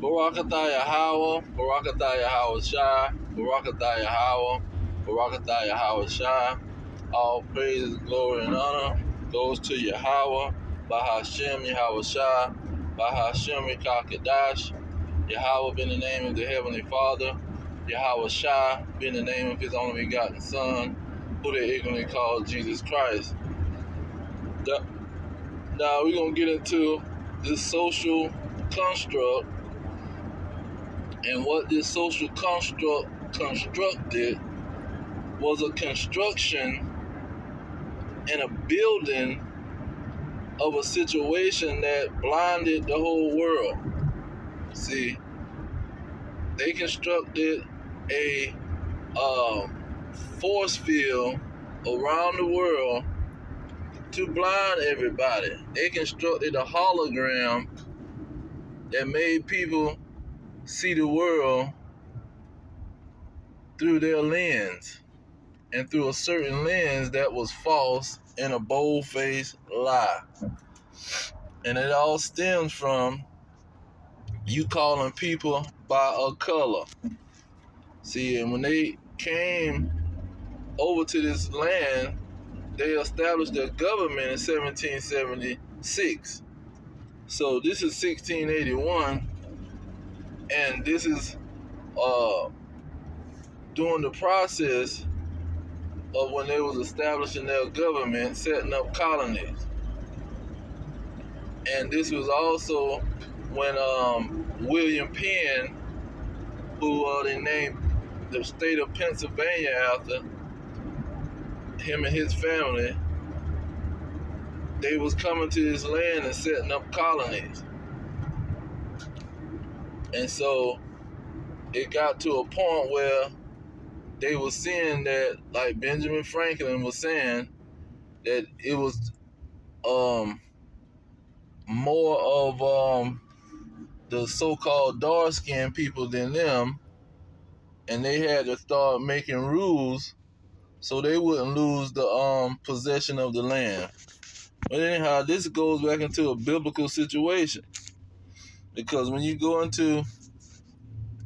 Barakatah Yahweh, Barakatah Yahweh Shai, Barakatah Yahweh, Barakatah Yahweh Shai. All praise, glory, and honor goes to Yahweh, Bahashem Yahweh Shai, Bahashem Yekakadash. Yahweh be in the name of the Heavenly Father, Yahweh Shai be in the name of His only begotten Son, who they ignorantly call Jesus Christ. Now we're going to get into this social construct, and what this social construct constructed was a construction and a building of a situation that blinded the whole world. See, they constructed a force field around the world to blind everybody. They constructed a hologram that made people see the world through their lens, and through a certain lens that was false and a bold-faced lie. And it all stems from you calling people by a color. See, and when they came over to this land, they established their government in 1776. So this is 1681, and this is during the process of when they was establishing their government, setting up colonies. And this was also when William Penn, who they named the state of Pennsylvania after him and his family, they was coming to this land and setting up colonies. And so it got to a point where they were seeing that, like Benjamin Franklin was saying, that it was more of the so-called dark-skinned people than them, and they had to start making rules so they wouldn't lose the possession of the land. But anyhow, this goes back into a biblical situation, because when you go into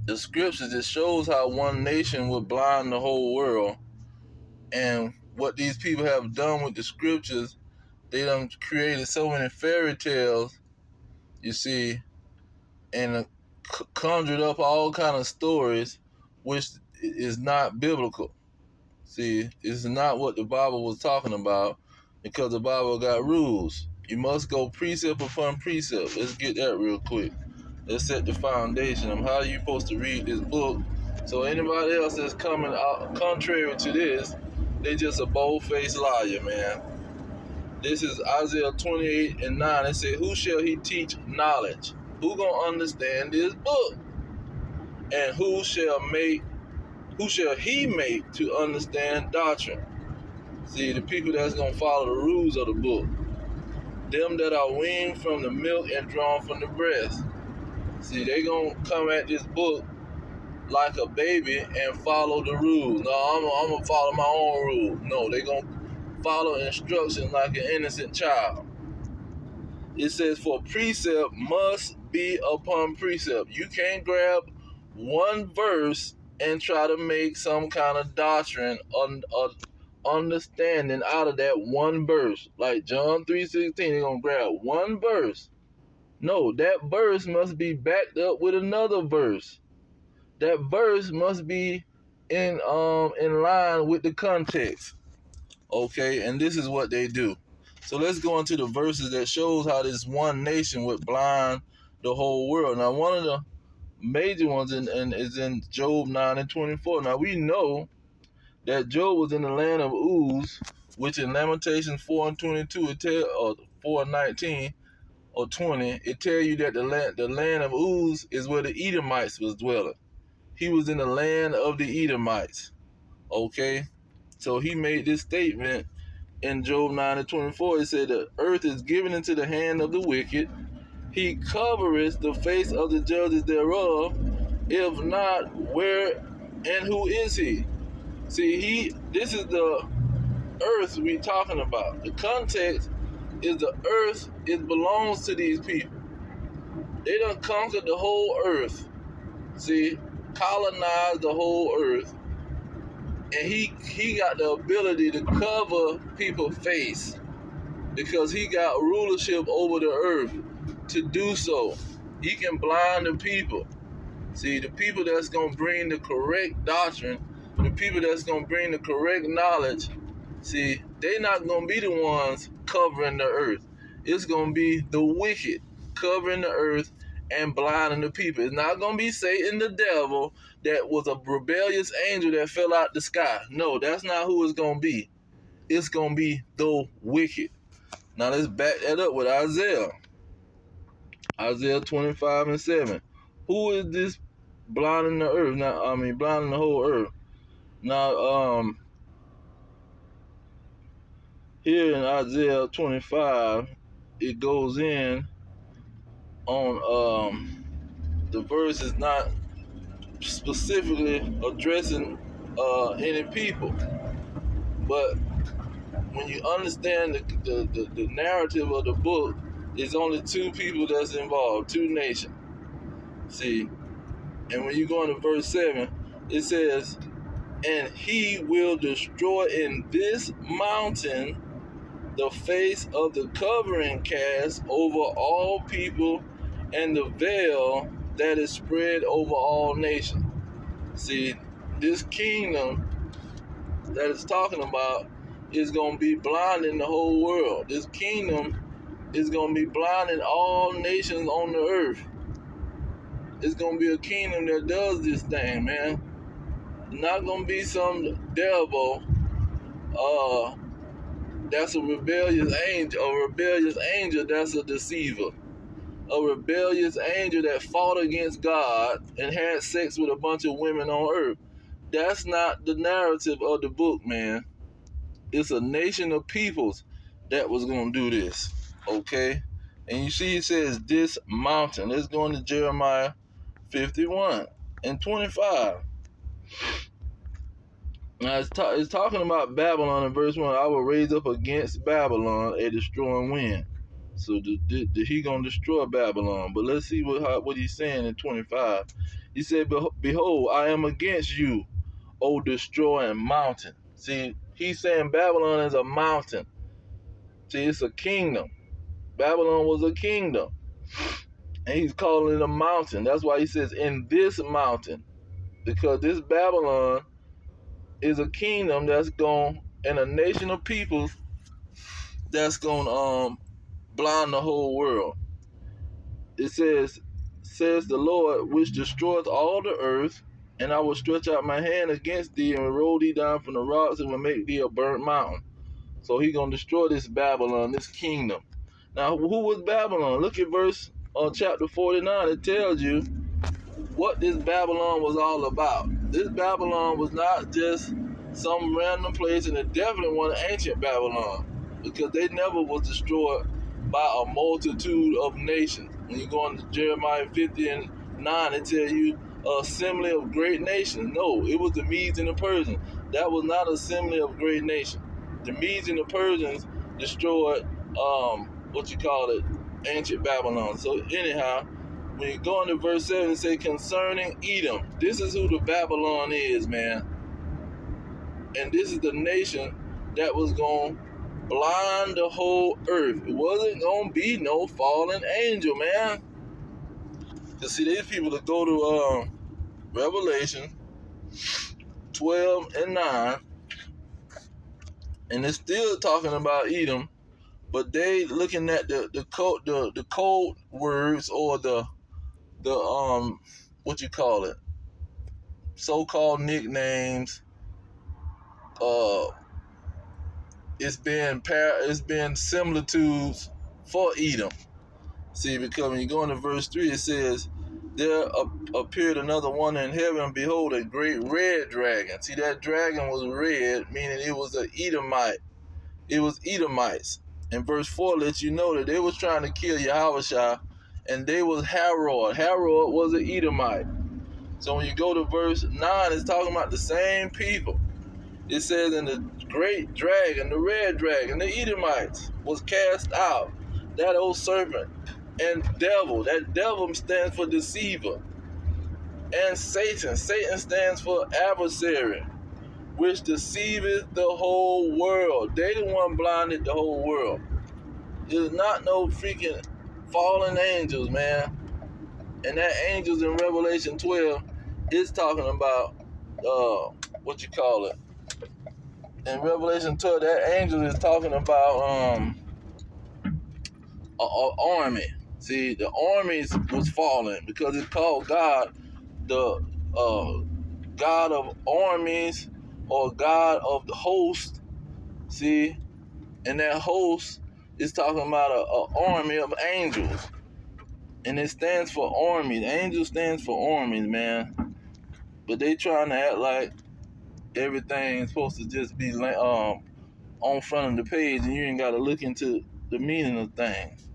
the scriptures, it shows how one nation would blind the whole world. And what these people have done with the scriptures, they done created so many fairy tales, you see, and conjured up all kind of stories, which is not biblical. See, it's not what the Bible was talking about, because the Bible got rules. You must go precept upon precept. Let's get that real quick. Let's set the foundation of how you're supposed to read this book. So anybody else that's coming out contrary to this, they just a bold-faced liar, man. This is Isaiah 28:9. It said, "Who shall he teach knowledge? Who gonna understand this book? And who shall he make to understand doctrine?" See, the people that's gonna follow the rules of the book. Them that are weaned from the milk and drawn from the breast. See, they gonna come at this book like a baby and follow the rules. No, I'm gonna follow my own rules. No, they gonna follow instructions like an innocent child. It says, "For precept must be upon precept." You can't grab one verse and try to make some kind of doctrine or understanding out of that one verse. Like John 3:16, they're gonna grab one verse. No, that verse must be backed up with another verse. That verse must be in line with the context. Okay, and this is what they do. So let's go into the verses that shows how this one nation would blind the whole world. Now, one of the major ones is in Job 9:24. Now, we know that Job was in the land of Uz, which in Lamentations 4:22, or 4:19 or 20, it tell you that the land of Uz is where the Edomites was dwelling. He was in the land of the Edomites. Okay, so he made this statement in Job 9:24. It said, "The earth is given into the hand of the wicked. He covereth the face of the judges thereof. If not, where and who is he?" See, this is the earth we talking about. The context is the earth. It belongs to these people. They done conquered the whole earth. See, colonized the whole earth. And he got the ability to cover people's face because he got rulership over the earth to do so. He can blind the people. See, the people that's going to bring the correct doctrine, the people that's going to bring the correct knowledge, see, they're not going to be the ones covering the earth. It's going to be the wicked covering the earth and blinding the people. It's not going to be Satan the devil that was a rebellious angel that fell out the sky. No, that's not who it's going to be. It's going to be the wicked. Now let's back that up with Isaiah. Isaiah 25:7. Who is this blinding the earth? Now, blinding the whole earth. Now, here in Isaiah 25, it goes in on the verse is not specifically addressing any people, but when you understand the narrative of the book, there's only two people that's involved, two nations. See, and when you go into verse 7, it says, and he will destroy in this mountain the face of the covering cast over all people and the veil that is spread over all nations. See, this kingdom that it's talking about is going to be blinding the whole world. This kingdom is going to be blinding all nations on the earth. It's going to be a kingdom that does this thing, man. Not going to be some devil that's a rebellious angel that's a deceiver. A rebellious angel that fought against God and had sex with a bunch of women on earth. That's not the narrative of the book, man. It's a nation of peoples that was going to do this, okay? And you see it says this mountain. Let's go into Jeremiah 51:25. Now it's talking about Babylon in verse 1. I will raise up against Babylon a destroying wind. So he gonna destroy Babylon. But let's see what he's saying in 25. He said, behold, I am against you, O destroying mountain. See, he's saying Babylon is a mountain. See, it's a kingdom. Babylon was a kingdom. And he's calling it a mountain. That's why he says in this mountain. Because this Babylon is a kingdom that's going, and a nation of people that's going to blind the whole world. It says the Lord, which destroyeth all the earth, and I will stretch out my hand against thee and will roll thee down from the rocks and will make thee a burnt mountain. So he's going to destroy this Babylon, this kingdom. Now, who was Babylon? Look at chapter 49. It tells you what this Babylon was all about. This Babylon was not just some random place, and it definitely wasn't ancient Babylon, because they never was destroyed by a multitude of nations. When you go into Jeremiah 50:9, it tells you assembly of great nations. No, it was the Medes and the Persians. That was not assembly of great nations. The Medes and the Persians destroyed ancient Babylon. So anyhow, when you go into verse 7 and say concerning Edom, this is who the Babylon is, man. And this is the nation that was going to blind the whole earth. It wasn't going to be no fallen angel, man. Because see, these people that go to Revelation 12:9, and it's still talking about Edom, but they looking at the code words, or the so-called nicknames. It's been similitudes for Edom. See, because when you go into verse 3, it says, there appeared another one in heaven, behold, a great red dragon. See, that dragon was red, meaning it was an Edomite. It was Edomites. And verse 4 lets you know that they was trying to kill Yahushua, and they was Herod. Herod was an Edomite. So when you go to verse 9, it's talking about the same people. It says, and the great dragon, the red dragon, the Edomites, was cast out. That old serpent And devil, that devil stands for deceiver. And Satan, Satan stands for adversary, which deceiveth the whole world. They the one blinded the whole world. It's not no freaking fallen angels, man. And that angels in Revelation 12 is talking about what you call it. In Revelation 12, that angel is talking about an army. See, the armies was falling because it's called God, the God of armies or God of the host. See, and that host is talking about an army of angels, and it stands for army. The angel stands for armies, man. But they trying to act like everything's supposed to just be on front of the page, and you ain't got to look into the meaning of things.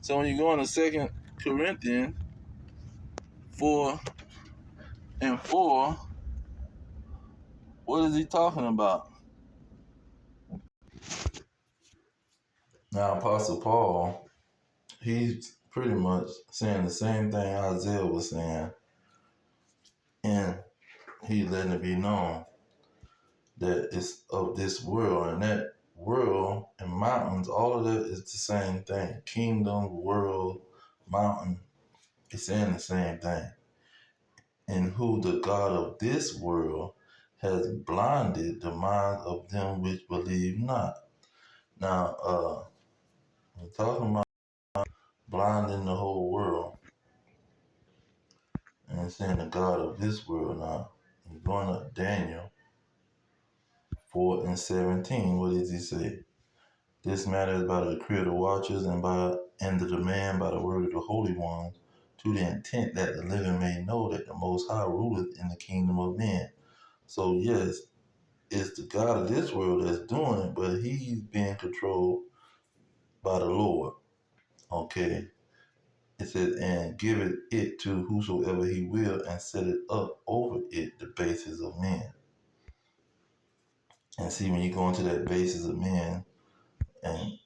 So when you go into 2 Corinthians 4:4, what is he talking about? Now, Apostle Paul, he's pretty much saying the same thing Isaiah was saying, and he's letting it be known that it's of this world, and that world and mountains, all of that is the same thing. Kingdom, world, mountain, it's saying the same thing. And who the God of this world has blinded the minds of them which believe not. Now, we're talking about blinding the whole world, and it's saying the God of this world. Now, you're going up Daniel 4:17. What does he say? This matter is by the decree of the watchers and the demand by the word of the holy ones, to the intent that the living may know that the Most High ruleth in the kingdom of men. So yes, it's the God of this world that's doing it, but he's being controlled by the Lord. Okay. It says, and give it to whosoever he will, and set it up over it the basis of men. And see, when you go into that basis of men, and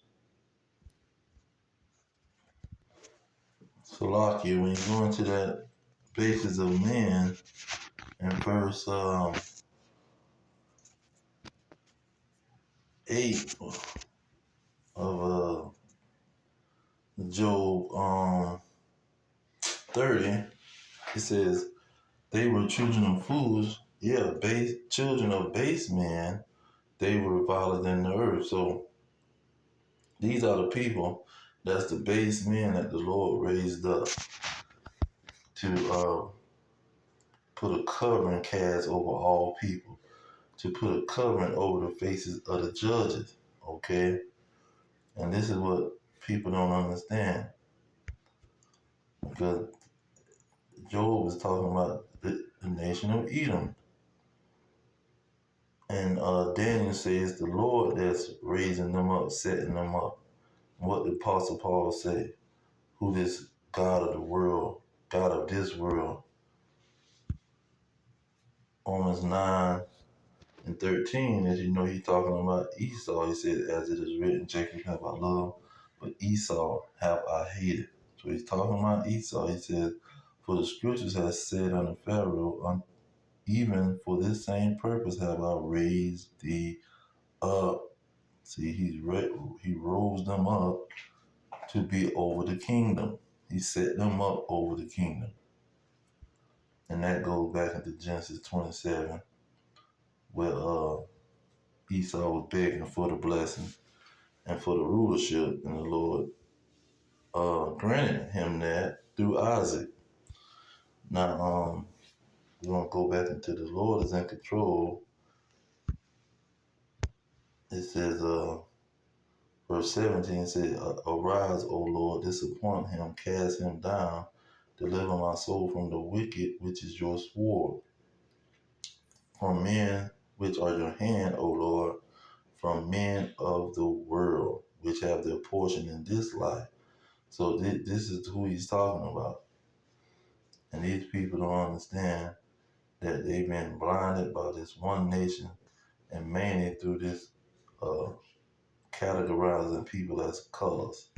Salakia, when you go into that basis of men in verse 8 of Job 30, it says, they were children of fools, children of base men, they were viler than the earth. So these are the people, that's the base men that the Lord raised up to put a covering cast over all people, to put a covering over the faces of the judges, okay? And this is what people don't understand, because Job was talking about the nation of Edom. And Daniel says the Lord that's raising them up, setting them up. What did Apostle Paul say? Who this God of the world, God of this world. Romans 9:13, as you know, he's talking about Esau. He said, as it is written, Jacob have I loved, but Esau have I hated. So he's talking about Esau. He said, for the scriptures has said unto Pharaoh, even for this same purpose have I raised thee up. See, he rose them up to be over the kingdom. He set them up over the kingdom. And that goes back into Genesis 27, where Esau was begging for the blessing and for the rulership, and the Lord granted him that through Isaac. Now, we're going to go back into the Lord is in control. It says, verse 17 says, arise, O Lord, disappoint him, cast him down, deliver my soul from the wicked, which is your sword, from men which are your hand, O Lord, from men of the world, which have their portion in this life. So this is who he's talking about. And these people don't understand that they've been blinded by this one nation, and mainly through this categorizing people as colors.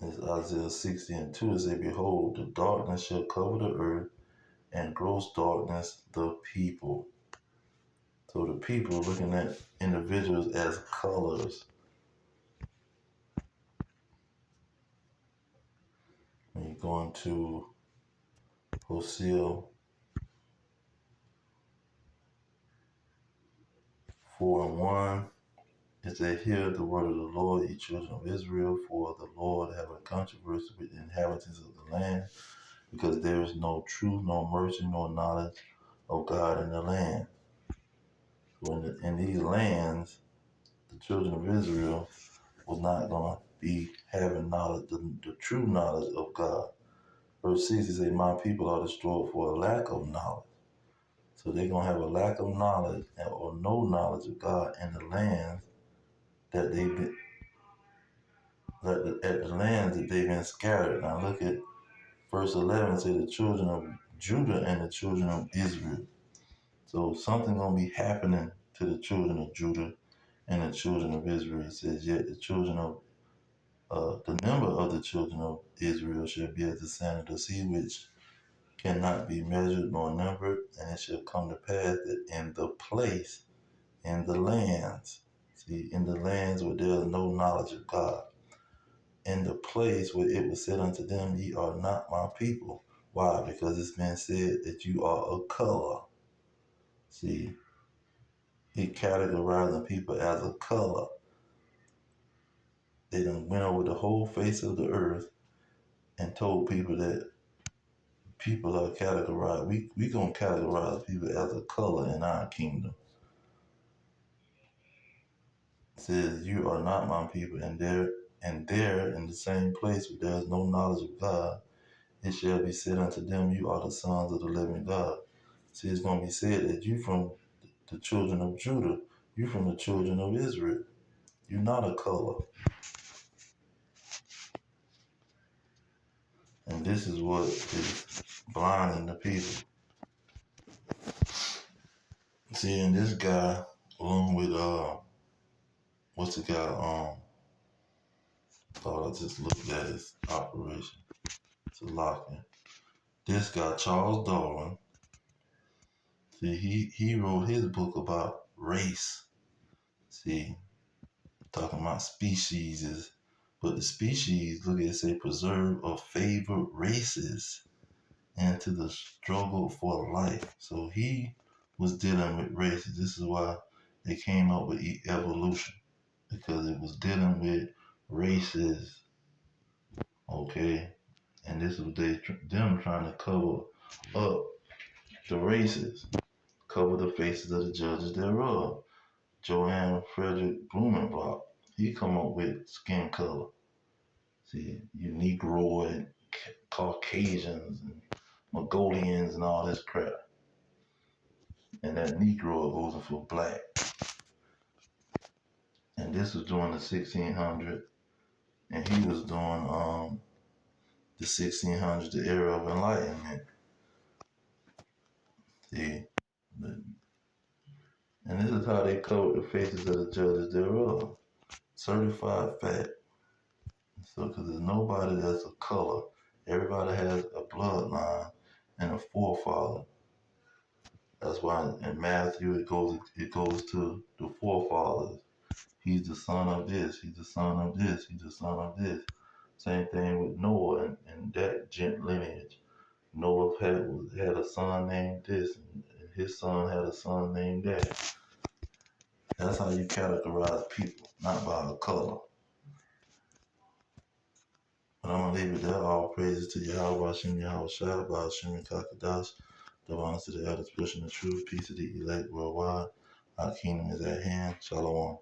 It's Isaiah 60:2. It says, behold, the darkness shall cover the earth, and gross darkness the people. So the people looking at individuals as colors. When you go into Hosea 4:1, it says, hear the word of the Lord, ye children of Israel, for the Lord have a controversy with the inhabitants of the land, because there is no truth, no mercy, nor knowledge of God in the land. So in these lands, the children of Israel was not going to be having knowledge, the true knowledge of God. Verse 6, he says, my people are destroyed for a lack of knowledge. So they're going to have a lack of knowledge or no knowledge of God in the lands that they've been, at the lands that they've been scattered. Now look at verse 11, say the children of Judah and the children of Israel. So something going to be happening to the children of Judah and the children of Israel. It says, yet the children of the number of the children of Israel shall be as the sand of the sea, which cannot be measured nor numbered. And it shall come to pass that in the place, in the lands, see, in the lands where there is no knowledge of God, in the place where it was said unto them, ye are not my people. Why? Because it's been said that you are a color. See, he categorizing people as a color. They done went over the whole face of the earth and told people that people are categorized. We gonna categorize people as a color in our kingdom. It says, you are not my people, and there in the same place where there is no knowledge of God, it shall be said unto them, you are the sons of the living God. See, it's gonna be said that you from the children of Judah, you from the children of Israel. You're not a color. And this is what is blinding the people. See, and this guy, along with what's the guy? Thought I just looked at his operation. It's a locking. This guy, Charles Darwin, see, he wrote his book about race. See, talking about species is, but the species, look at it, say preserve or favor races into the struggle for life. So he was dealing with races. This is why they came up with evolution, because it was dealing with races. Okay, and this was them trying to cover up the races, cover the faces of the judges thereof. Joanne Frederick Blumenbach, he come up with skin color. See, you Negroid, Caucasians, and Mongolians, and all this crap. And that Negro goes for black. And this was during the 1600s, and he was doing the 1600s, the era of enlightenment. See, and this is how they covered the faces of the judges thereof. Certified fact. So, because there's nobody that's a color, everybody has a bloodline and a forefather. That's why in Matthew it goes to the forefathers. He's the son of this. He's the son of this. He's the son of this. Same thing with Noah and that lineage. Noah had a son named this, and his son had a son named that. That's how you categorize people, not by a color. But I'm gonna leave it there. All praises to Yahweh, Hashem, Yahweh Shai, Hashem, and Kakadash. The honors to the elders pushing the truth. Peace to the elect worldwide. Our kingdom is at hand. Shalom.